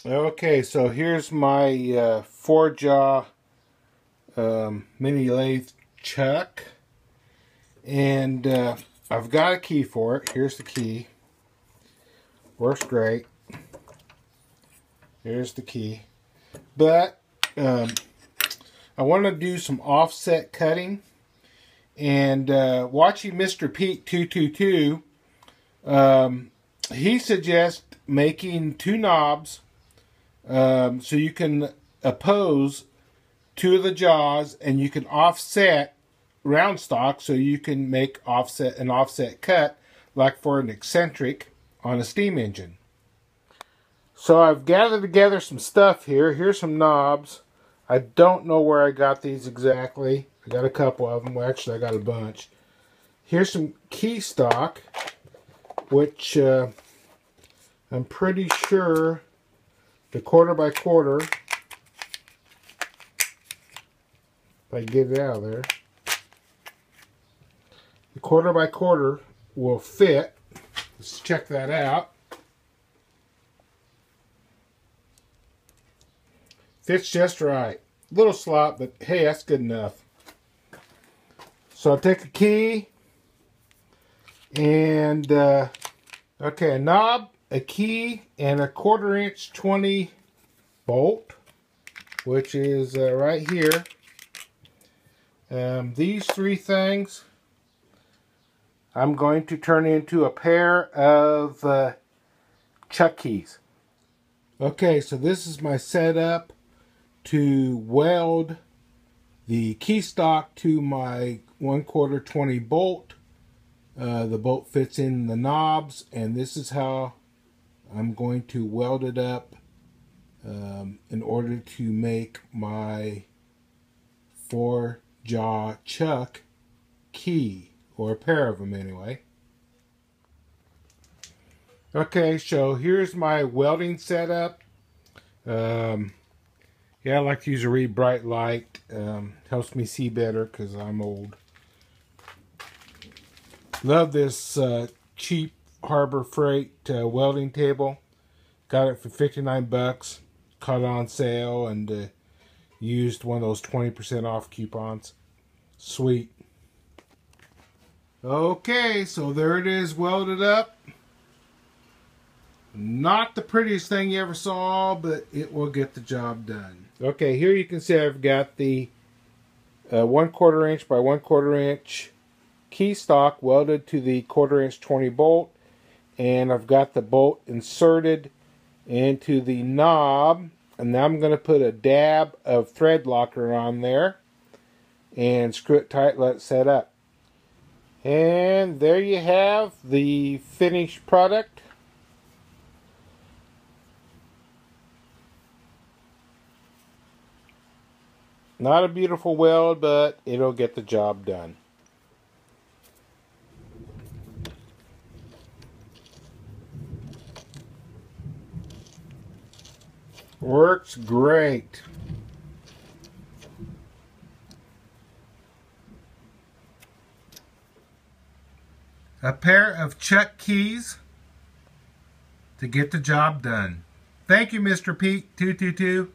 Okay, so here's my 4-jaw mini lathe chuck, and I've got a key for it. Here's the key. Works great. Here's the key. But I want to do some offset cutting, and watching Mr. Pete 222, he suggests making 2 knobs. So you can oppose 2 of the jaws, and you can offset round stock, so you can make an offset cut like for an eccentric on a steam engine. So I've gathered together some stuff here. Here's some knobs. I don't know where I got these exactly. I got a couple of them. Well, actually, I got a bunch. Here's some key stock, which I'm pretty sure the 1/4x1/4, if I get it out of there, the 1/4x1/4 will fit. Let's check that out. Fits just right. Little slot, but hey, that's good enough. So I'll take a key and okay, a knob, a key, and a 1/4" 20 bolt, which is right here. These 3 things I'm going to turn into a pair of chuck keys. Okay, so this is my setup to weld the key stock to my 1/4 20 bolt. The bolt fits in the knobs, and this is how I'm going to weld it up in order to make my 4-jaw chuck key, or a pair of them anyway. Okay, so here's my welding setup. Yeah, I like to use a really bright light. Helps me see better because I'm old. Love this cheap Harbor Freight welding table. Got it for 59 bucks. Caught it on sale and used one of those 20% off coupons. Sweet. Okay, so there it is, welded up. Not the prettiest thing you ever saw, but it will get the job done. Okay, here you can see I've got the 1/4" by 1/4" key stock welded to the 1/4" 20 bolt, and I've got the bolt inserted into the knob, and now I'm going to put a dab of thread locker on there and screw it tight, let it set up. And there you have the finished product. Not a beautiful weld, but it'll get the job done. Works great. A pair of chuck keys to get the job done. Thank you, Mr. Pete 222.